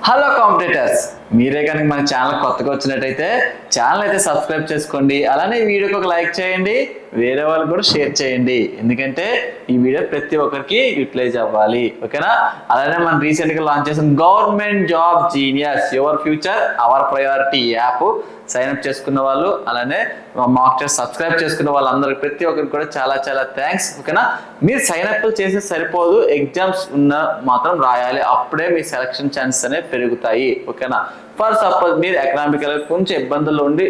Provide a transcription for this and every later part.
Hello competitors, మీరే కనుక మన ఛానల్ కొత్తగా వచ్చినట్టయితే ఛానల్ అయితే సబ్స్క్రైబ్ చేసుకోండి. అలానే ఈ వీడియోకి ఒక లైక్ చేయండి, వేరే వాళ్ళకి కూడా షేర్ చేయండి. ఎందుకంటే ఈ వీడియో ప్రతి ఒక్కరికి యూటిలైజ్ అవ్వాలి, ఓకేనా? అలానే మనం రీసెంట్గా లాంచ్ చేసిన government job genius your future our priority app sign up చేసుకున్న వాళ్ళు, అలానే మాక్ టెస్ట్ సబ్స్క్రైబ్ చేసుకున్న వాళ్ళందరికీ ప్రతి ఒక్కరికి కూడా చాలా చాలా థ్యాంక్స్, ఓకేనా? మీరు సైన్ అప్ చేసి సరిపోదు, ఎగ్జామ్స్ ఉన్న మాత్రం రాయాలి, అప్పుడే మీ సెలక్షన్ ఛాన్సెస్ అనేవి పెరుగుతాయి, ఓకేనా? ఫర్ సపోజ్ మీరు ఎకనామికల్ కొంచెం ఇబ్బందుల్లో ఉండి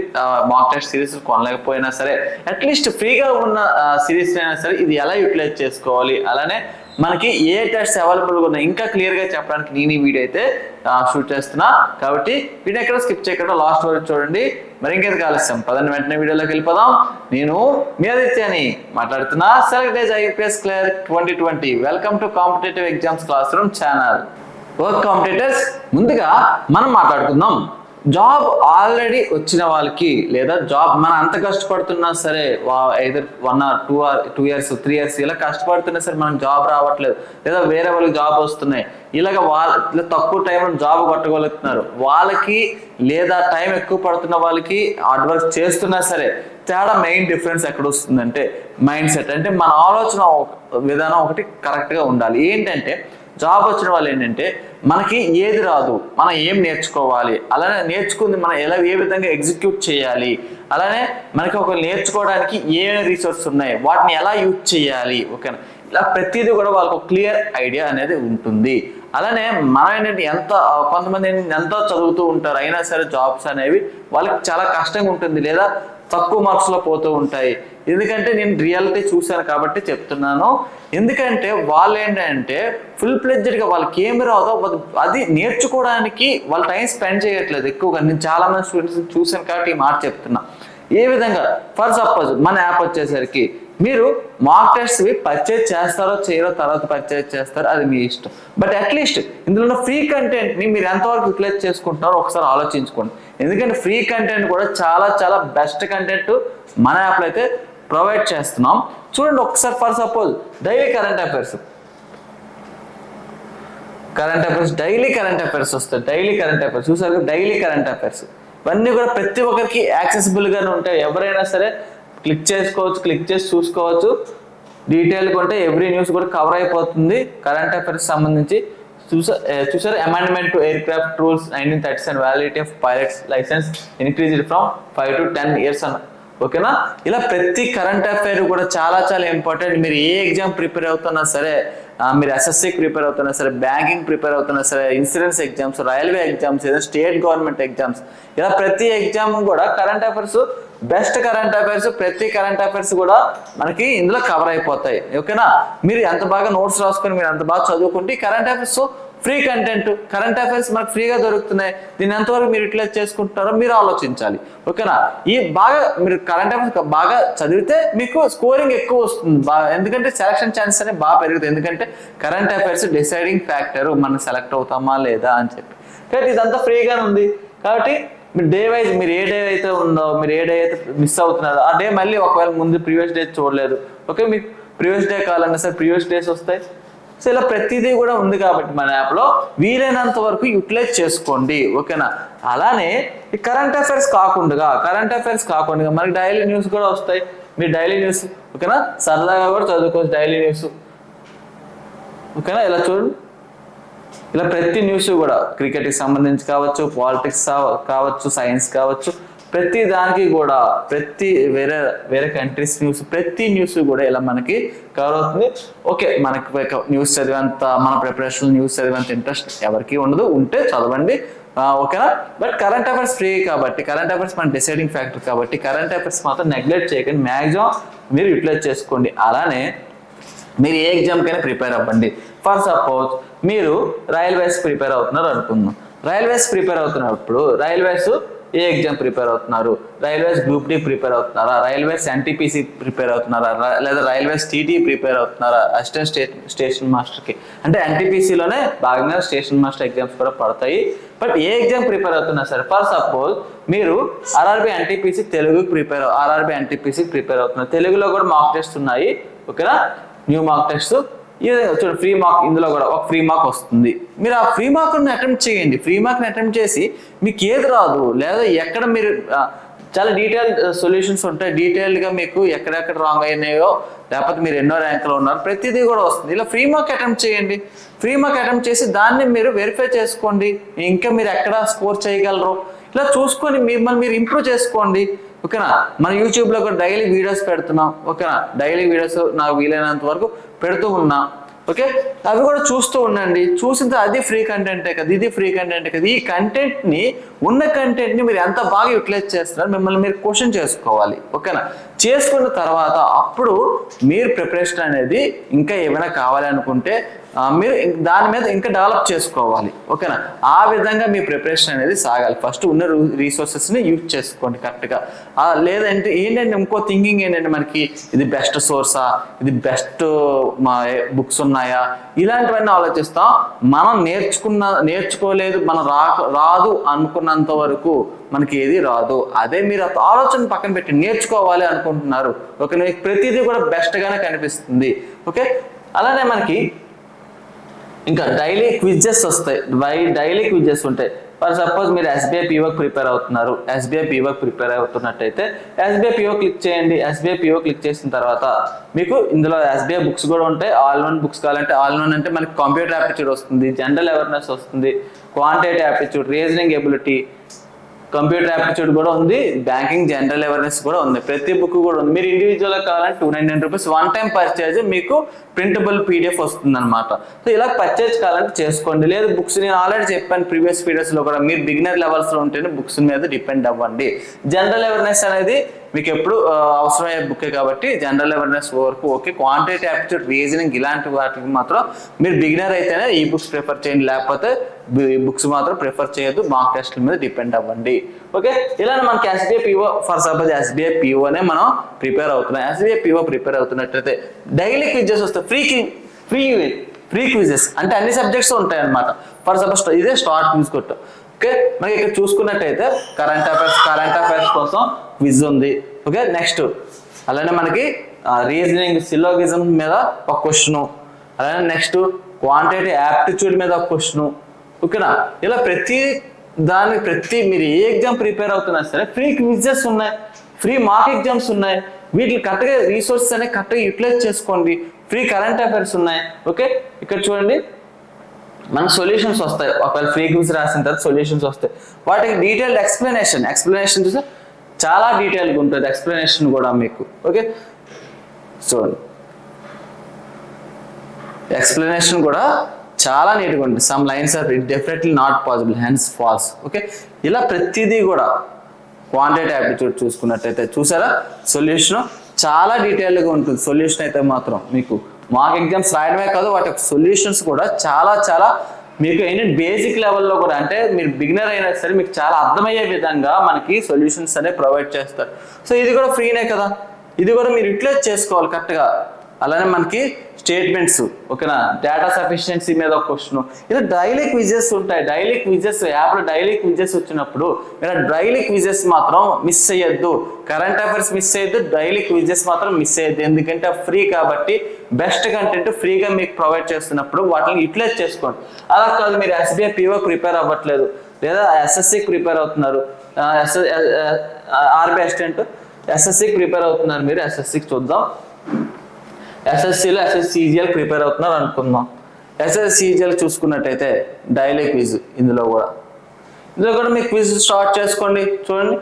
మాక్ టెస్ట్ సిరీస్ కొనలేకపోయినా సరే, అట్లీస్ట్ ఫ్రీగా ఉన్న సిరీస్ అయినా సరే ఇది ఎలా యూటిలైజ్ చేసుకోవాలి, అలానే మనకి ఏ టెస్ట్ అవైలబుల్గా ఉన్నాయి ఇంకా క్లియర్గా చెప్పడానికి నేను ఈ వీడియో అయితే షూట్ చేస్తున్నా. కాబట్టి వీడియో ఎక్కడ స్కిప్ చేయకుండా లాస్ట్ వరకు చూడండి. మరి ఇంకేది ఆలస్యం, పదండి వెంటనే వీడియోలోకి వెళ్ళిపోదాం. నేను మీ ఆదిత్యని మాట్లాడుతున్నా, select age IPS clerk 2020. Welcome to competitive exams class room channel. Okay competitors, ముందుగా మనం మాట్లాడుకుందాం జాబ్ ఆల్రెడీ వచ్చిన వాళ్ళకి, లేదా జాబ్ మనం అంత కష్టపడుతున్నా సరే, ఐదర్ 1 or 2 years 3 years ఇలా కష్టపడుతున్నా సరే మనకు జాబ్ రావట్లేదు, లేదా వేరే వాళ్ళకి జాబ్ వస్తున్నాయి, ఇలాగ వాళ్ళ తక్కువ టైంలో జాబ్ కొట్టగలుగుతున్నారు వాళ్ళకి, లేదా టైం ఎక్కువ పడుతున్న వాళ్ళకి హార్డ్ వర్క్ చేస్తున్నా సరే తేడా మెయిన్ డిఫరెన్స్ ఎక్కడ వస్తుందంటే మైండ్ సెట్. అంటే మన ఆలోచన విధానం ఒకటి కరెక్ట్గా ఉండాలి. ఏంటంటే జాబ్ వచ్చిన వాళ్ళు ఏంటంటే మనకి ఏది రాదు, మనం ఏం నేర్చుకోవాలి, అలానే నేర్చుకుంది మనం ఏ విధంగా ఎగ్జిక్యూట్ చేయాలి, అలానే మనకి ఒక నేర్చుకోవడానికి ఏ రీసోర్స్ ఉన్నాయి వాటిని ఎలా యూజ్ చేయాలి, ఓకేనా? ఇలా ప్రతిదీ కూడా వాళ్ళకు క్లియర్ ఐడియా అనేది ఉంటుంది. అలానే మనం ఏంటంటే కొంతమంది ఎంతో చదువుతూ ఉంటారు, అయినా సరే జాబ్స్ అనేవి వాళ్ళకి చాలా కష్టంగా ఉంటుంది, లేదా తక్కువ మార్క్స్లో పోతూ ఉంటాయి. ఎందుకంటే నేను రియాలిటీ చూశాను కాబట్టి చెప్తున్నాను. ఎందుకంటే వాళ్ళు ఏంటంటే ఫుల్ ప్లెడ్జెడ్గా వాళ్ళకి ఏమి రాదో అది నేర్చుకోవడానికి వాళ్ళు టైం స్పెండ్ చేయట్లేదు ఎక్కువగా. నేను చాలా మంది స్టూడెంట్స్ చూశాను కాబట్టి ఈ మాట చెప్తున్నా. ఏ విధంగా, ఫర్ సపోజ్ మన యాప్ వచ్చేసరికి మీరు మాక్ టెస్ట్వి పర్చేజ్ చేస్తారో చేయరో తర్వాత పర్చేజ్ చేస్తారో అది మీ ఇష్టం. బట్ అట్లీస్ట్ ఇందులో ఉన్న ఫ్రీ కంటెంట్ని మీరు ఎంతవరకు యూటిలైజ్ చేసుకుంటున్నారో ఒకసారి ఆలోచించుకోండి. ఎందుకంటే ఫ్రీ కంటెంట్ కూడా చాలా చాలా బెస్ట్ కంటెంట్ మన యాప్లో అయితే ప్రొవైడ్ చేస్తున్నాం. చూడండి ఒకసారి, for suppose daily current affairs daily current affairs వస్తాయి. డైలీ కరెంట్ అఫైర్స్ చూసారు, డైలీ కరెంట్ అఫైర్స్ ఇవన్నీ కూడా ప్రతి ఒక్కరికి యాక్సెసిబుల్గానే ఉంటాయి. ఎవరైనా సరే క్లిక్ చేసుకోవచ్చు, క్లిక్ చేసి చూసుకోవచ్చు. డీటెయిల్గా ఉంటే ఎవ్రీ న్యూస్ కూడా కవర్ అయిపోతుంది కరెంట్ అఫైర్స్ సంబంధించి. చూసారు amendment to aircraft rules 1937 validity of pilots licence increased from 5 to 10 years అన్న, ఓకేనా? ఇలా ప్రతి కరెంట్ అఫైర్ కూడా చాలా చాలా ఇంపార్టెంట్. మీరు ఏ ఎగ్జామ్ ప్రిపేర్ అవుతున్నా సరే, మీరు ఎస్ఎస్సికి ప్రిపేర్ అవుతున్నా సరే, బ్యాంకింగ్ ప్రిపేర్ అవుతున్నా సరే, ఇన్సూరెన్స్ ఎగ్జామ్స్, రైల్వే ఎగ్జామ్స్, ఏదైనా స్టేట్ గవర్నమెంట్ ఎగ్జామ్స్, ఇలా ప్రతి ఎగ్జామ్ కూడా current affairs, best current affairs, ప్రతి కరెంట్ అఫైర్స్ కూడా మనకి ఇందులో కవర్ అయిపోతాయి, ఓకేనా? మీరు ఎంత బాగా నోట్స్ రాసుకొని మీరు ఎంత బాగా చదువుకుంటే current affairs free content, current affairs మనకు ఫ్రీగా దొరుకుతున్నాయి. దీన్ని ఎంతవరకు మీరు యూటిలైజ్ చేసుకుంటున్నారో మీరు ఆలోచించాలి, ఓకేనా? మీరు కరెంట్ అఫైర్స్ బాగా చదివితే మీకు స్కోరింగ్ ఎక్కువ వస్తుంది, ఎందుకంటే సెలక్షన్ ఛాన్సెస్ అనేవి బాగా పెరుగుతాయి. ఎందుకంటే కరెంట్ అఫైర్స్ డిసైడింగ్ ఫ్యాక్టర్ మనం సెలెక్ట్ అవుతామా లేదా అని చెప్పి. కాబట్టి ఇదంతా ఫ్రీగానే ఉంది. కాబట్టి మీరు డే వైజ్ మీరు ఏ డే అయితే ఉందో, మీరు ఏ డే అయితే మిస్ అవుతున్నారో ఆ డే మళ్ళీ ఒకవేళ ముందు ప్రీవియస్ డే చూడలేదు, ఓకే, మీకు ప్రీవియస్ డే కావాలన్నా సరే ప్రీవియస్ డేస్ వస్తాయి. సో ఇలా ప్రతిదీ కూడా ఉంది కాబట్టి మన యాప్లో వీలైనంత వరకు యూటిలైజ్ చేసుకోండి, ఓకేనా? అలానే ఈ కరెంట్ అఫైర్స్ కాకుండా మనకి డైలీ న్యూస్ కూడా వస్తాయి. మీరు డైలీ న్యూస్, ఓకేనా, సరదాగా కూడా చదువుకోవచ్చు డైలీ న్యూస్, ఓకేనా? ఇలా చూడండి, ఇలా ప్రతి న్యూస్ కూడా క్రికెట్కి సంబంధించి కావచ్చు, పాలిటిక్స్ కావచ్చు, సైన్స్ కావచ్చు, ప్రతి దానికి కూడా ప్రతి వేరే కంట్రీస్ న్యూస్, ప్రతి న్యూస్ కూడా ఇలా మనకి కవర్ అవుతుంది. ఓకే, మనకి న్యూస్ చదివేంత, మన ప్రిపరేషన్ న్యూస్ చదివేంత ఇంట్రెస్ట్ ఎవరికి ఉండదు, ఉంటే చదవండి, ఓకేనా? బట్ కరెంట్ అఫైర్స్ ఫ్రీ కాబట్టి, కరెంట్ అఫైర్స్ మన డిసైడింగ్ ఫ్యాక్టర్ కాబట్టి కరెంట్ అఫైర్స్ మాత్రం నెగ్లెక్ట్ చేయకండి, మ్యాక్సిమం మీరు యూటిలైజ్ చేసుకోండి. అలానే మీరు ఏ ఎగ్జామ్కైనా ప్రిపేర్ అవ్వండి. ఫర్ సపోజ్ మీరు రైల్వేస్ ప్రిపేర్ అవుతున్నారు అనుకుందాం. రైల్వేస్ ప్రిపేర్ అవుతున్నప్పుడు రైల్వేస్ ఏ ఎగ్జామ్ ప్రిపేర్ అవుతున్నారు? రైల్వేస్ గ్రూప్ డి ప్రిపేర్ అవుతున్నారా, రైల్వేస్ ఎన్టీపీసీ ప్రిపేర్ అవుతున్నారా, లేదా రైల్వేస్ టీటీ ప్రిపేర్ అవుతున్నారా, అసిస్టెంట్ స్టేషన్ మాస్టర్కి, అంటే ఎన్టీపీసీలోనే భాగంగా స్టేషన్ మాస్టర్ ఎగ్జామ్స్ కూడా పడతాయి. బట్ ఏ ఎగ్జామ్ ప్రిపేర్ అవుతున్నా సరే, ఫర్ సపోజ్ మీరు ఆర్ఆర్బీ ఎన్టీపీసీ ప్రిపేర్ అవుతున్నారు, తెలుగులో కూడా మాక్ టెస్ట్ ఉన్నాయి, ఓకేనా? న్యూ మాక్ టెస్ట్ ఇది చూడండి ఫ్రీ మార్క్, ఇందులో కూడా ఒక ఫ్రీ మార్క్ వస్తుంది. మీరు ఆ ఫ్రీ మార్క్ని అటెంప్ట్ చేయండి. ఫ్రీ మార్క్ని అటెంప్ట్ చేసి మీకు ఏది రాదు లేదా ఎక్కడ మీరు చాలా డీటెయిల్డ్ సొల్యూషన్స్ ఉంటాయి. డీటెయిల్డ్గా మీకు ఎక్కడెక్కడ రాంగ్ అయినాయో లేకపోతే మీరు ఎన్నో ర్యాంకులో ఉన్నారు ప్రతిదీ కూడా వస్తుంది. ఇలా ఫ్రీ మార్క్ అటెంప్ట్ చేయండి. ఫ్రీ మార్క్ అటెంప్ట్ చేసి దాన్ని మీరు వెరిఫై చేసుకోండి. ఇంకా మీరు ఎక్కడ స్కోర్ చేయగలరు ఇలా చూసుకొని మిమ్మల్ని మీరు ఇంప్రూవ్ చేసుకోండి. ఓకేనా? మన యూట్యూబ్లో కూడా డైలీ వీడియోస్ పెడుతున్నాం. ఓకేనా? డైలీ వీడియోస్ నాకు వీలైనంత వరకు పెడుతూ ఉన్నా. ఓకే, అవి కూడా చూస్తూ ఉండండి. చూసిన అది ఫ్రీ కంటెంటే కదా, ఇది ఫ్రీ కంటెంటే కదా. ఈ కంటెంట్ని ఉన్న కంటెంట్ని మీరు ఎంత బాగా యూటిలైజ్ చేస్తున్నారు మిమ్మల్ని మీరు క్వశ్చన్ చేసుకోవాలి. ఓకేనా? చేసుకున్న తర్వాత అప్పుడు మీరు ప్రిపరేషన్ అనేది ఇంకా ఏమైనా కావాలి అనుకుంటే మీరు దాని మీద ఇంకా డెవలప్ చేసుకోవాలి. ఓకేనా? ఆ విధంగా మీ ప్రిపరేషన్ అనేది సాగాలి. ఫస్ట్ ఉన్న రిసోర్సెస్ని యూజ్ చేసుకోండి కరెక్ట్గా. లేదంటే ఏంటంటే ఇంకో థింకింగ్ ఏంటంటే మనకి ఇది బెస్ట్ సోర్సా, ఇది బెస్ట్ మా బుక్స్ ఉన్నాయా, ఇలాంటివన్నీ ఆలోచిస్తాం. మనం నేర్చుకోలేదు, మనం రాదు అనుకున్నంత వరకు మనకి ఏది రాదు. అదే మీరు ఆలోచన పక్కన పెట్టి నేర్చుకోవాలి అనుకుంటున్నారు. ఓకే, మీకు ప్రతిదీ కూడా బెస్ట్గానే కనిపిస్తుంది. ఓకే, అలానే మనకి ఇంకా డైలీ క్విజెస్ వస్తాయి. డైలీ క్విజెస్ ఉంటాయి. ఫర్ సపోజ్ మీరు ఎస్బీఐ పీఓ ప్రిపేర్ అవుతున్నారు. ఎస్బీఐ పీఓ ప్రిపేర్ అవుతున్నట్టయితే ఎస్బీఐ పీఓ క్లిక్ చేయండి. ఎస్బీఐ పీఓ క్లిక్ చేసిన తర్వాత మీకు ఇందులో ఎస్బీఐ బుక్స్ కూడా ఉంటాయి. ఆల్ వన్ బుక్స్ కావాలంటే ఆల్ వన్ అంటే మనకి కంప్యూటర్ యాప్టిట్యూడ్ వస్తుంది, జనరల్ అవేర్నెస్ వస్తుంది, quantitative aptitude, reasoning ability, computer aptitude కూడా ఉంది, బ్యాంకింగ్ జనరల్ అవేర్నెస్ కూడా ఉంది. ప్రతి బుక్ కూడా ఉంది. మీరు ఇండివిజువల్గా కావాలంటే $299 వన్ టైం పర్చేజ్ మీకు ప్రింటబుల్ పీడిఎఫ్ వస్తుంది అనమాట. సో ఇలా పర్చేజ్ కావాలంటే చేసుకోండి. లేదు బుక్స్ నేను ఆల్రెడీ చెప్పాను ప్రీవియస్ వీడియోస్లో కూడా, మీరు బిగినర్ లెవెల్స్లో ఉంటేనే బుక్స్ మీద డిపెండ్ అవ్వండి. జనరల్ అవేర్నెస్ అనేది మీకు ఎప్పుడు అవసరమయ్యే బుక్కే కాబట్టి జనరల్ అవేర్నెస్ వరకు ఓకే. క్వాంటిటేటివ్ యాప్టిట్యూడ్, రీజనింగ్ ఇలాంటి వాటికి మాత్రం మీరు బిగినర్ అయితేనే ఈ బుక్స్ ప్రిఫర్ చేయండి, లేకపోతే ఈ బుక్స్ మాత్రం ప్రిఫర్ చేయొద్దు. మార్క్ టెస్ట్ల మీద డిపెండ్ అవ్వండి. ఓకే, ఇలానే మనకి SBI PO for suppose SBI పీఓనే మనం ప్రిపేర్ అవుతున్నాం. ఎస్బీఐ పీఓ ప్రిపేర్ అవుతున్నట్లయితే డైలీ క్విజెస్ వస్తాయి. ఫ్రీ క్విజెస్ అంటే అన్ని సబ్జెక్ట్స్ ఉంటాయి అనమాట. ఫర్ సపోజ్ ఇదే స్టార్ట్ క్విజ్ కొట్టు. ఓకే, మనకి ఇక్కడ చూసుకున్నట్టయితే కరెంట్ అఫైర్స్ కోసం క్విజ్ ఉంది. ఓకే, నెక్స్ట్ అలానే మనకి రీజనింగ్ సిలోగిజం మీద ఒక క్వశ్చను, అలానే నెక్స్ట్ క్వాంటిటేటివ్ యాప్టిట్యూడ్ మీద ఒక క్వశ్చను. ఓకేనా? ఇలా ప్రతి మీరు ఏ ఎగ్జామ్ ప్రిపేర్ అవుతున్నా సరే ఫ్రీ క్విజెస్ ఉన్నాయి, ఫ్రీ మార్క్ ఎగ్జామ్స్ ఉన్నాయి. వీటిని కరెక్ట్గా రీసోర్సెస్ అనేవి కరెక్ట్గా యూటిలైజ్ చేసుకోండి. ఫ్రీ కరెంట్ అఫైర్స్ ఉన్నాయి. ఓకే, ఇక్కడ చూడండి మనకు సొల్యూషన్స్ వస్తాయి. ఒకవేళ ఫ్రీ క్విజ్ రాసిన తర్వాత సొల్యూషన్స్ వస్తాయి. వాటికి డీటెయిల్డ్ ఎక్స్ప్లెనేషన్ చూస్తే చాలా డీటెయిల్గా ఉంటుంది ఎక్స్ప్లెనేషన్ కూడా మీకు. ఓకే, చూడండి ఎక్స్ప్లెనేషన్ కూడా చాలా నీట్గా ఉంటుంది. Some lines are definitely not possible, hence false. Okay, ఇలా ప్రతిదీ కూడా క్వాంటిటేటివ్ యాప్టిట్యూడ్ చూసుకున్నట్టయితే చూసారా సొల్యూషన్ చాలా డీటెయిల్గా ఉంటుంది. సొల్యూషన్ అయితే మాత్రం మీకు మార్క్ ఎగ్జామ్స్ రాయడమే కాదు, వాటి సొల్యూషన్స్ కూడా చాలా మీకు ఏంటంటే బేసిక్ లెవెల్లో కూడా, అంటే మీరు బిగినర్ అయినా సరే మీకు చాలా అర్థమయ్యే విధంగా మనకి సొల్యూషన్స్ అనేవి ప్రొవైడ్ చేస్తారు. సో ఇది కూడా ఫ్రీనే కదా, ఇది కూడా మీరు యూటిలైజ్ చేసుకోవాలి కరెక్ట్గా. అలానే మనకి స్టేట్మెంట్స్, ఓకేనా, డేటా సఫిషియన్సీ మీద ఒక క్వశ్చన్. ఇలా డైలీ క్విజెస్ ఉంటాయి. డైలీ క్విజెస్ యాప్లో డైలీ క్విజెస్ వచ్చినప్పుడు మీరు డైలీ క్విజెస్ మాత్రం మిస్ అయ్యొద్దు. కరెంట్ అఫైర్స్ మిస్ అయ్యొద్దు, డైలీ క్విజెస్ మాత్రం మిస్ అయ్యొద్దు. ఎందుకంటే ఫ్రీ కాబట్టి బెస్ట్ కంటెంట్ ఫ్రీగా మీకు ప్రొవైడ్ చేస్తున్నప్పుడు వాటిని యూటిలైజ్ చేసుకోండి. అలా కాదు మీరు ఎస్బీఐ పీఓ ప్రిపేర్ అవ్వట్లేదు, లేదా ఎస్ఎస్సికి ప్రిపేర్ అవుతున్నారు, ఆర్బీఐ అసిస్టెంట్ ఎస్ఎస్సికి ప్రిపేర్ అవుతున్నారు. మీరు ఎస్ఎస్సికి చూద్దాం. ఎస్ఎస్సిలో SSCGL ప్రిపేర్ అవుతున్నారు అనుకుందాం. SSCGL చూసుకున్నట్టయితే డైలీ క్విజ్ ఇందులో కూడా మీరు క్విజ్ స్టార్ట్ చేసుకోండి. చూడండి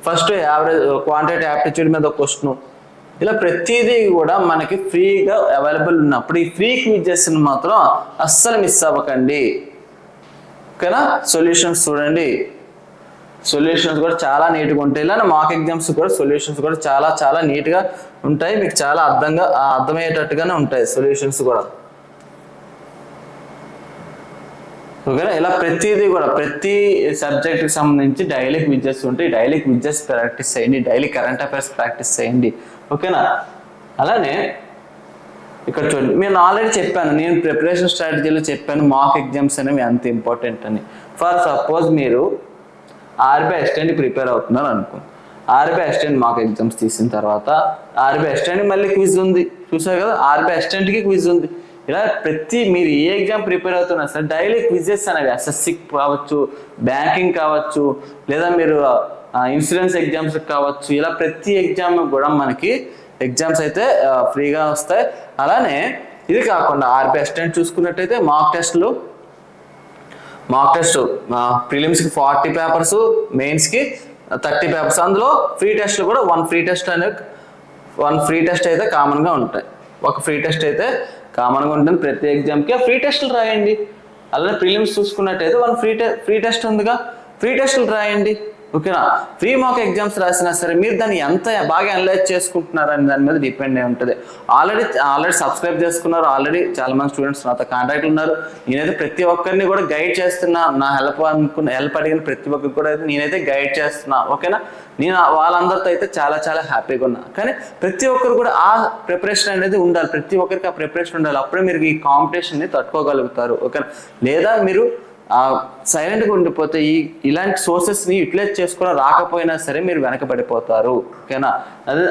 ఫస్ట్ క్వాంటిటేటివ్ యాప్టిట్యూడ్ మీద ఒక క్వశ్చన్. ఇలా ప్రతిదీ కూడా మనకి ఫ్రీగా అవైలబుల్ ఉన్నప్పుడు ఈ ఫ్రీ క్విజెస్ని మాత్రం అస్సలు మిస్ అవ్వకండి. ఓకేనా? సొల్యూషన్స్ చూడండి, సొల్యూషన్స్ కూడా చాలా నీట్గా ఉంటాయి. ఇలా మార్క్ ఎగ్జామ్స్ కూడా సొల్యూషన్స్ కూడా చాలా నీట్గా ఉంటాయి. మీకు చాలా అర్థమయ్యేటట్టుగానే ఉంటాయి సొల్యూషన్స్ కూడా. ఓకేనా? ఇలా ప్రతిదీ కూడా ప్రతి సబ్జెక్ట్కి సంబంధించి డైలీ క్విజెస్ ఉంటాయి. డైలీ క్విజెస్ ప్రాక్టీస్ చేయండి, డైలీ కరెంట్ అఫైర్స్ ప్రాక్టీస్ చేయండి. ఓకేనా? అలానే ఇక్కడ చూడండి, నేను ఆల్రెడీ చెప్పాను, నేను ప్రిపరేషన్ స్ట్రాటజీలో చెప్పాను మార్క్ ఎగ్జామ్స్ అనేవి ఎంత ఇంపార్టెంట్ అని. ఫర్ సపోజ్ మీరు ఆర్బీఐ అసిస్టెంట్ ప్రిపేర్ అవుతున్నారు అనుకో. ఆర్బీఐ అసిస్టెంట్ మార్క్ ఎగ్జామ్స్ తీసిన తర్వాత ఆర్బీఐ అసిస్టెంట్కి మళ్ళీ క్విజ్ ఉంది. చూసారు కదా, ఆర్బీఐ అసిస్టెంట్కి క్విజ్ ఉంది. ఇలా మీరు ఏ ఎగ్జామ్ ప్రిపేర్ అవుతున్నా సరే డైలీ క్విజెస్ అనేవి ఎస్ఎస్సి కావచ్చు, బ్యాంకింగ్ కావచ్చు, లేదా మీరు ఇన్సూరెన్స్ ఎగ్జామ్స్ కావచ్చు, ఇలా ప్రతి ఎగ్జామ్ కూడా మనకి ఎగ్జామ్స్ అయితే ఫ్రీగా వస్తాయి. అలానే ఇది కాకుండా ఆర్బీ అసిస్టెంట్ చూసుకున్నట్టయితే మాక్ టెస్ట్ ప్రిలిమ్స్కి 40 పేపర్స్, మెయిన్స్కి 30 పేపర్స్. అందులో ఫ్రీ టెస్ట్లు కూడా 1 ఫ్రీ టెస్ట్ అయితే కామన్గా ఉంటాయి. ఒక ఫ్రీ టెస్ట్ అయితే కామన్గా ఉంటుంది ప్రతి ఎగ్జామ్కి. ఫ్రీ టెస్టులు రాయండి. అలానే ప్రిలిమ్స్ చూసుకున్నట్టయితే 1 ఫ్రీ టెస్ట్ ఉందిగా, ఫ్రీ టెస్టులు రాయండి. ఓకేనా? ఫ్రీ మాక్ ఎగ్జామ్స్ రాసినా సరే మీరు దాన్ని ఎంత బాగా అనలైజ్ చేసుకుంటున్నారని దాని మీద డిపెండ్ అయి ఉంటుంది. ఆల్రెడీ సబ్స్క్రైబ్ చేసుకున్నారు, ఆల్రెడీ చాలా మంది స్టూడెంట్స్ నాతో కాంటాక్ట్లు ఉన్నారు. నేనైతే ప్రతి ఒక్కరిని కూడా గైడ్ చేస్తున్నా. నా హెల్ప్ అడిగిన ప్రతి ఒక్కరికి కూడా అయితే నేనైతే గైడ్ చేస్తున్నా. ఓకేనా? నేను వాళ్ళందరితో అయితే చాలా చాలా హ్యాపీగా ఉన్నా. కానీ ప్రతి ఒక్కరు కూడా ఆ ప్రిపరేషన్ అనేది ఉండాలి. ప్రతి ఒక్కరికి ఆ ప్రిపరేషన్ ఉండాలి. అప్పుడే మీరు ఈ కాంపిటీషన్ని తట్టుకోగలుగుతారు. ఓకేనా? లేదా మీరు సైలెంట్గా ఉండిపోతే ఇలాంటి సోర్సెస్ని యూటిలైజ్ చేసుకోవడం రాకపోయినా సరే మీరు వెనకబడిపోతారు. ఓకేనా?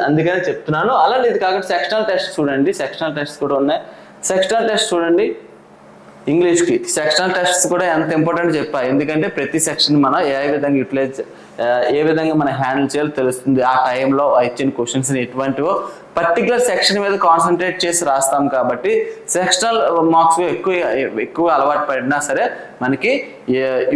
అందుకనే చెప్తున్నాను. అలానే ఇది కాకుండా సెక్షనల్ టెస్ట్ చూడండి. సెక్షనల్ టెస్ట్ కూడా ఉన్నాయి. సెక్షనల్ టెస్ట్ చూడండి. ఇంగ్లీష్కి సెక్షనల్ టెస్ట్స్ కూడా ఎంత ఇంపార్టెంట్ చెప్పా. ఎందుకంటే ప్రతి సెక్షన్ మనం ఏ విధంగా మనం హ్యాండిల్ చేయాలో తెలుస్తుంది. ఆ టైంలో ఇచ్చిన క్వశ్చన్స్ ఎటువంటివో పర్టికులర్ సెక్షన్ మీద కాన్సన్ట్రేట్ చేసి రాస్తాం. కాబట్టి సెక్షనల్ మార్క్స్ ఎక్కువ అలవాటు పడినా సరే మనకి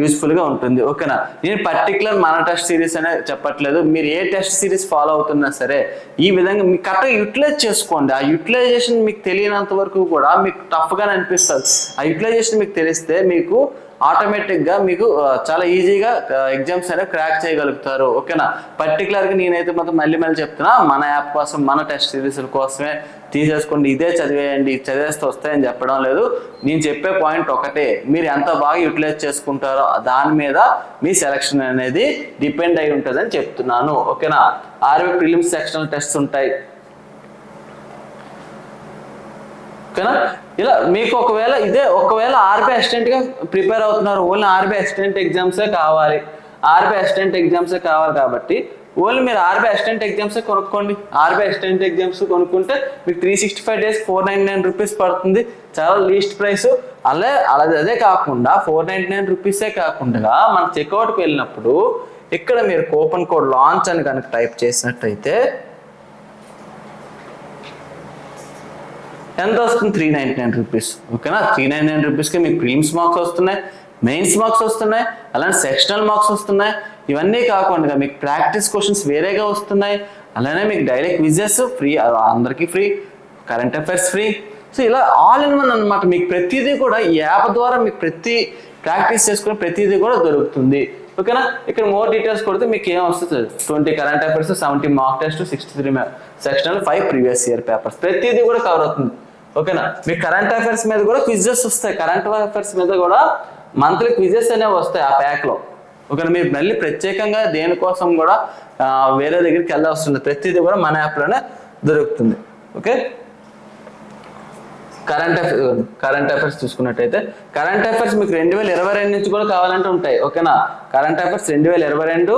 యూస్ఫుల్గా ఉంటుంది. ఓకేనా? నేను పర్టికులర్ మన టెస్ట్ సిరీస్ అనే చెప్పట్లేదు. మీరు ఏ టెస్ట్ సిరీస్ ఫాలో అవుతున్నా సరే ఈ విధంగా మీకు కరెక్ట్గా యూటిలైజ్ చేసుకోండి. ఆ యూటిలైజేషన్ మీకు తెలియనంత వరకు కూడా మీకు టఫ్గానే అనిపిస్తుంది. ఆ యూటిలైజేషన్ మీకు తెలిస్తే మీకు ఆటోమేటిక్గా మీకు చాలా ఈజీగా ఎగ్జామ్స్ అనేవి క్రాక్ చేయగలుగుతారు. ఓకేనా? పర్టికులర్గా నేనైతే మొత్తం మళ్ళీ చెప్తున్నా, మన యాప్ కోసం మన టెస్ట్ సిరీస్ల కోసమే తీసేసుకోండి, ఇదే చదివేయండి, చదివేస్తే వస్తాయని చెప్పడం లేదు. నేను చెప్పే పాయింట్ ఒకటే, మీరు ఎంత బాగా యూటిలైజ్ చేసుకుంటారో దాని మీద మీ సెలక్షన్ అనేది డిపెండ్ అయి ఉంటుందని చెప్తున్నాను. ఓకేనా? ఆర్బీ ప్రిలిమ్స్ సెక్షనల్ టెస్ట్ ఉంటాయి. ఓకేనా? ఇలా మీకు ఒకవేళ ఆర్బీ అసిస్టెంట్గా ప్రిపేర్ అవుతున్నారు, ఓన్లీ ఆర్బీ అసిస్టెంట్ ఎగ్జామ్సే కావాలి, కాబట్టి ఓన్లీ మీరు ఆర్బీ అసిస్టెంట్ ఎగ్జామ్సే కొనుక్కోండి. ఆర్బీ అసిస్టెంట్ ఎగ్జామ్స్ కొనుక్కుంటే మీకు 365 days 499 రూపీస్ పడుతుంది. చాలా లీస్ట్ ప్రైస్. అదే కాకుండా 499 రూపీసే కాకుండా మన చెక్అవుట్కి వెళ్ళినప్పుడు ఇక్కడ మీరు కూపన్ కోడ్ లాంచ్ అని కనుక టైప్ చేసినట్టయితే ఎంత వస్తుంది? 399 రూపీస్. ఓకేనా? 399 రూపీస్కి మీకు ప్రిలిమ్స్ మార్క్స్ వస్తున్నాయి, మెయిన్స్ మార్క్స్ వస్తున్నాయి, అలానే సెక్షనల్ మార్క్స్ వస్తున్నాయి. ఇవన్నీ కాకుండా మీకు ప్రాక్టీస్ క్వశ్చన్స్ వేరేగా వస్తున్నాయి. అలానే మీకు డైలీ క్విజెస్ ఫ్రీ, అందరికీ free, current affairs free. So ఇలా ఆల్ ఇన్ వన్ అనమాట. మీకు ప్రతిదీ కూడా ఈ యాప్ ద్వారా మీకు ప్రాక్టీస్ చేసుకునే ప్రతిదీ కూడా దొరుకుతుంది. ఓకేనా? ఇక్కడ మోర్ డీటెయిల్స్ కొడితే మీకు ఏం వస్తుంది? 20 current affairs, 70 mock test, 63 sectional, 5 previous year papers, ప్రతిదీ కూడా కవర్ అవుతుంది. ఓకేనా? మీకు కరెంట్ అఫైర్స్ మీద కూడా క్విజెస్ వస్తాయి. కరెంట్ అఫైర్స్ మీద కూడా మంత్లీ క్విజెస్ అనేవి వస్తాయి ఆ ప్యాక్లో. ఓకేనా? మీరు మళ్ళీ ప్రత్యేకంగా దేనికోసం కూడా వేరే దగ్గరికి వెళ్ళవస్తుంది. ప్రతిదీ కూడా మన యాప్లోనే దొరుకుతుంది. ఓకే? కరెంట్ అఫైర్స్ చూసుకున్నట్టయితే కరెంట్ అఫైర్స్ మీకు 2022 నుంచి కూడా కావాలంటే ఉంటాయి. ఓకేనా? కరెంట్ అఫైర్స్ 2022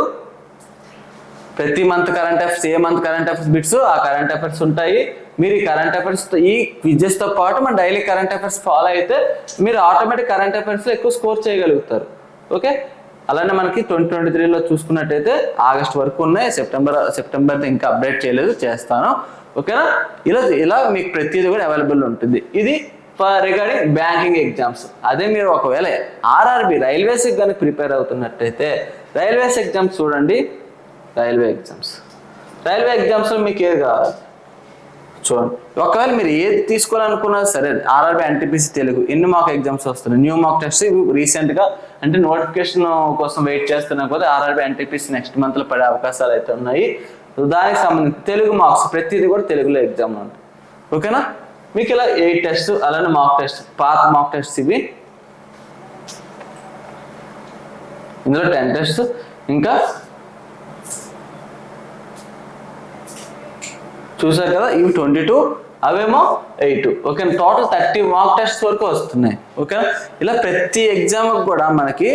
ప్రతి మంత్ కరెంట్ అఫైర్స్, ఏ మంత్ కరెంట్ అఫైర్స్ బిట్స్ ఆ కరెంట్ అఫైర్స్ ఉంటాయి. మీరు ఈ కరెంట్ అఫైర్స్ ఈ క్విజెస్తో పాటు మన డైలీ కరెంట్ అఫైర్స్ ఫాలో అయితే మీరు ఆటోమేటిక్ కరెంట్ అఫైర్స్లో ఎక్కువ స్కోర్ చేయగలుగుతారు. ఓకే? అలానే మనకి 2023లో చూసుకున్నట్టయితే ఆగస్ట్ వరకు ఉన్నాయి. సెప్టెంబర్ ఇంకా అప్డేట్ చేయలేదు, చేస్తాను. ఓకేనా? ఇలా మీకు ప్రతిదీ కూడా అవైలబుల్ ఉంటుంది. ఇది రిగార్డింగ్ బ్యాంకింగ్ ఎగ్జామ్స్. అదే మీరు ఒకవేళ ఆర్ఆర్బి రైల్వేస్కి కనుక ప్రిపేర్ అవుతున్నట్టయితే రైల్వేస్ ఎగ్జామ్స్ చూడండి. రైల్వే ఎగ్జామ్స్లో మీకు ఏది కావాలి చూడండి. ఒకవేళ మీరు ఏది తీసుకోవాలనుకున్నా సరే ఆర్ఆర్బి ఎన్టీపీసీ తెలుగు ఎన్ని మాక్ ఎగ్జామ్స్ వస్తున్నాయి, న్యూ మాక్ టెస్ట్ రీసెంట్గా అంటే నోటిఫికేషన్ కోసం వెయిట్ చేస్తున్నా కూడా ఆర్ఆర్బి ఎన్టీపీసీ నెక్స్ట్ మంత్లో పడే అవకాశాలు అయితే ఉన్నాయి. దానికి సంబంధించి తెలుగు మార్క్స్ ప్రతిదీ కూడా తెలుగులో ఎగ్జామ్ ఉంటుంది. ఓకేనా? మీకు ఇలా 8 టెస్ట్, అలానే మాక్ టెస్ట్, పాత మాక్ టెస్ట్ ఇవి, ఇందులో 10 టెస్ట్, ఇంకా చూసారు కదా ఇవి 22, అవేమో 8. ఓకే? టోటల్ 30 మాక్ టెస్ట్ వరకు వస్తున్నాయి. ఓకే? ఇలా ప్రతి ఎగ్జామ్ కూడా మనకి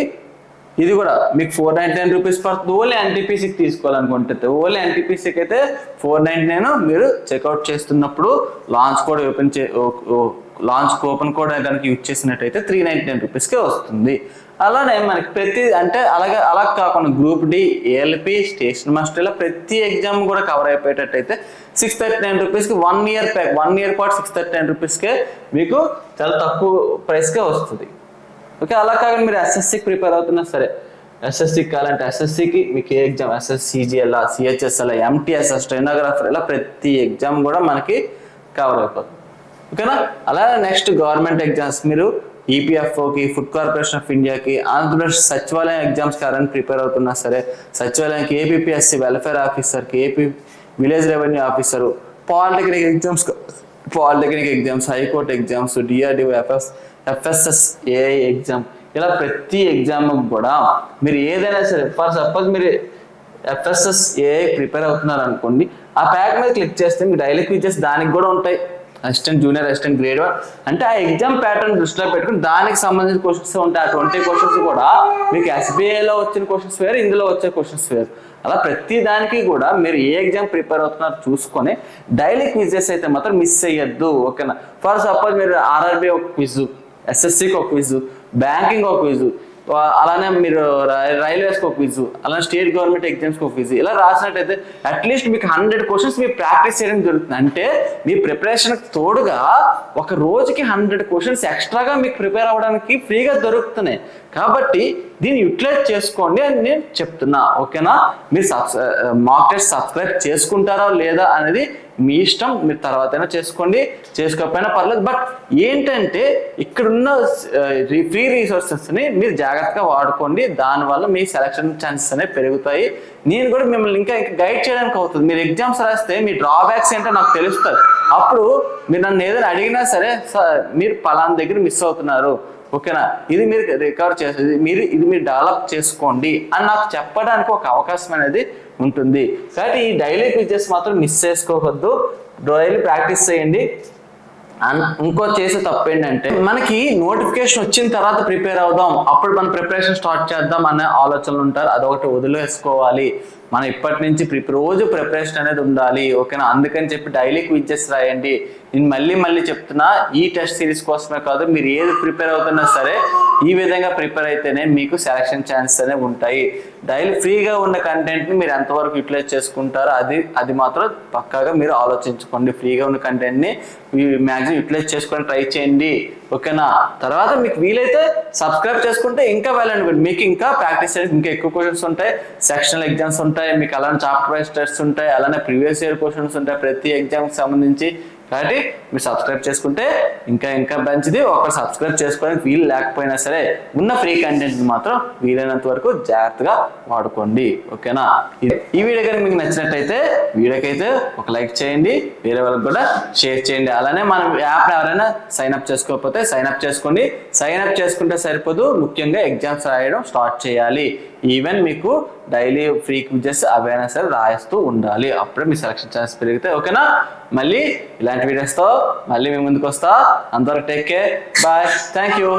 ఇది కూడా మీకు 499 రూపీస్ పడుతుంది. ఓన్లీ ఎన్టీపీసీకి తీసుకోవాలనుకుంటే ఓన్లీ ఎన్టీపీసీకి అయితే 499. మీరు చెక్అవుట్ చేస్తున్నప్పుడు launch code launch coupon code కనుక యూజ్ చేసినట్టయితే 399 రూపీస్కే వస్తుంది. అలానే మనకి అలా కాకుండా group D, ALP, station master ఇలా ప్రతి ఎగ్జామ్ కూడా కవర్ అయిపోయేటట్టయితే 639 రూపీస్కి 1 ఇయర్ ప్యాక్, 1 ఇయర్ పాటు 639 రూపీస్కే మీకు చాలా తక్కువ ప్రైస్కే వస్తుంది. ఓకే, అలా కాకుండా మీరు ఎస్ఎస్సికి ప్రిపేర్ అవుతున్నా సరే, ఎస్ఎస్సికి కావాలంటే ఎస్ఎస్సికి మీకు ఏ ఎగ్జామ్ ఎస్ఎస్సిజిఎల్, సిహెచ్ఎస్ఎల్, ఎంటీఎస్ఎల్, స్టెనోగ్రాఫర్ ఇలా ప్రతి ఎగ్జామ్ కూడా మనకి కవర్ అయిపోతుంది. ఓకేనా, అలాగే నెక్స్ట్ గవర్నమెంట్ ఎగ్జామ్స్ మీరు ఈపీఎఫ్ఓకి, ఫుడ్ కార్పొరేషన్ ఆఫ్ ఇండియాకి, ఆంధ్రప్రదేశ్ సచివాలయం ఎగ్జామ్స్ కావాలని ప్రిపేర్ అవుతున్నా సరే, సచివాలయానికి ఏపీపీఎస్సి వెల్ఫేర్ ఆఫీసర్కి, AP village revenue officer, polytechnic exams, high court exams, DRDO, FSS AI exam ఇలా ప్రతి ఎగ్జామ్ కూడా మీరు ఏదైనా సరే, ఫర్ సపోజ్ మీరు ఎఫ్ఎస్ఎస్ ఏఐ ప్రిపేర్ అవుతున్నారు అనుకోండి, ఆ ప్యాక్ మీద క్లిక్ చేస్తే మీకు డైలీ క్విజెస్ దానికి కూడా ఉంటాయి. అసిస్టెంట్, జూనియర్ అసిస్టెంట్, గ్రేడ్ 1 అంటే ఆ ఎగ్జామ్ ప్యాటర్న్ దృష్టిలో పెట్టుకుని దానికి సంబంధించిన క్వశ్చన్స్ ఉంటాయి. ఆ 20 క్వశ్చన్స్ కూడా మీకు ఎస్బీఐలో వచ్చిన క్వశ్చన్స్ వేరు, ఇందులో వచ్చే క్వశ్చన్స్ వేరు. అలా ప్రతి దానికి కూడా మీరు ఏ ఎగ్జామ్ ప్రిపేర్ అవుతున్నారో చూసుకొని డైలీ క్విజెస్ అయితే మాత్రం మిస్ అయ్యద్దు. ఓకేనా, ఫర్ సపోజ్ మీరు ఆర్ఆర్బీ ఒక క్విజ్, ఎస్ఎస్సికి ఒక క్విజ్, బ్యాంకింగ్ ఒక క్విజ్, అలానే మీరు రైల్వేస్కి ఒక క్విజ్, అలానే స్టేట్ గవర్నమెంట్ ఎగ్జామ్స్కి ఒక క్విజ్ ఇలా రాసినట్టయితే అట్లీస్ట్ మీకు 100 క్వశ్చన్స్ మీరు ప్రాక్టీస్ చేయడం జరుగుతుంది. అంటే మీ ప్రిపరేషన్కి తోడుగా ఒక రోజుకి 100 క్వశ్చన్స్ ఎక్స్ట్రాగా మీకు ప్రిపేర్ అవ్వడానికి ఫ్రీగా దొరుకుతున్నాయి. కాబట్టి దీన్ని యూటిలైజ్ చేసుకోండి అని నేను చెప్తున్నా. ఓకేనా, మీరు మాక్ టెస్ట్ సబ్స్క్రైబ్ చేసుకుంటారా లేదా అనేది మీ ఇష్టం, మీరు తర్వాత అయినా చేసుకోండి, చేసుకోకపోయినా పర్లేదు. బట్ ఏంటంటే ఇక్కడున్న ఫ్రీ రిసోర్సెస్ని మీరు జాగ్రత్తగా వాడుకోండి. దానివల్ల మీ సెలక్షన్ ఛాన్సెస్ అనేవి పెరుగుతాయి. నేను కూడా మిమ్మల్ని ఇంకా గైడ్ చేయడానికి అవుతుంది. మీరు ఎగ్జామ్స్ రాస్తే మీ డ్రాబ్యాక్స్ ఏంటో నాకు తెలుస్తుంది. అప్పుడు మీరు నన్ను ఏదైనా అడిగినా సరే, మీరు పలానా దగ్గర మిస్ అవుతున్నారు, ఓకేనా, ఇది మీరు రికవర్ చేసేది, ఇది మీరు డెవలప్ చేసుకోండి అని నాకు చెప్పడానికి ఒక అవకాశం అనేది ఉంటుంది. కాబట్టి ఈ డైలీ క్విజెస్ మాత్రం మిస్ చేసుకోవద్దు, డైలీ ప్రాక్టీస్ చేయండి. ఇంకో చేసే తప్పు ఏంటంటే మనకి నోటిఫికేషన్ వచ్చిన తర్వాత ప్రిపేర్ అవుదాం, అప్పుడు మన ప్రిపరేషన్ స్టార్ట్ చేద్దాం అనే ఆలోచనలు ఉంటారు. అదొకటి వదిలేసుకోవాలి. మనం ఇప్పటి నుంచి రోజు ప్రిపరేషన్ అనేది ఉండాలి. ఓకేనా, అందుకని చెప్పి డైలీ క్విజెస్ రాయండి. నేను మళ్ళీ చెప్తున్నా, ఈ టెస్ట్ సిరీస్ కోసమే కాదు, మీరు ఏది ప్రిపేర్ అవుతున్నా సరే ఈ విధంగా ప్రిపేర్ అయితేనే మీకు సెలక్షన్ ఛాన్సెస్ అనేవి ఉంటాయి. డైలీ ఫ్రీగా ఉన్న కంటెంట్ని మీరు ఎంతవరకు యూటిలైజ్ చేసుకుంటారో అది మాత్రం పక్కాగా మీరు ఆలోచించుకోండి. ఫ్రీగా ఉన్న కంటెంట్ని మ్యాక్సిమం యూటిలైజ్ చేసుకొని ట్రై చేయండి. ఓకేనా, తర్వాత మీకు వీలైతే సబ్స్క్రైబ్ చేసుకుంటే ఇంకా వెళ్ళండి. మీకు ఇంకా ప్రాక్టీస్ చేయడానికి ఇంకా ఎక్కువ క్వశ్చన్స్ ఉంటాయి, సెక్షనల్ ఎగ్జామ్స్ ఉంటాయి, మీకు అలానే చాప్టర్ వైజ్ టెస్ట్స్ ఉంటాయి, అలానే ప్రీవియస్ ఇయర్ క్వశ్చన్స్ ఉంటాయి ప్రతి ఎగ్జామ్కి సంబంధించి. కాబట్టి మీరు సబ్స్క్రైబ్ చేసుకుంటే ఇంకా మంచిది. ఒకరు సబ్స్క్రైబ్ చేసుకోవడానికి వీలు లేకపోయినా సరే ఉన్న ఫ్రీ కంటెంట్ మాత్రం వీలైనంత వరకు జాగ్రత్తగా వాడుకోండి. ఓకేనా, ఈ వీడియో కనుక మీకు నచ్చినట్టయితే వీడియోకైతే ఒక లైక్ చేయండి, వేరే వాళ్ళకి కూడా షేర్ చేయండి. అలానే మన యాప్ ఎవరైనా సైన్ అప్ చేసుకోకపోతే సైన్ అప్ చేసుకోండి. సైన్ అప్ చేసుకుంటే సరిపోదు, ముఖ్యంగా ఎగ్జామ్స్ రాయడం స్టార్ట్ చేయాలి. ఈవెన్ మీకు డైలీ ఫ్రీ క్విజెస్ అవైనా సరే రాయిస్తూ ఉండాలి, అప్పుడే మీ సెలక్షన్ ఛాన్స్ పెరుగుతాయి. ఓకేనా, మళ్ళీ ఇలాంటి వీడియోస్తో మళ్ళీ మీ ముందుకు వస్తా. అంతవరకు take care, bye, thank you.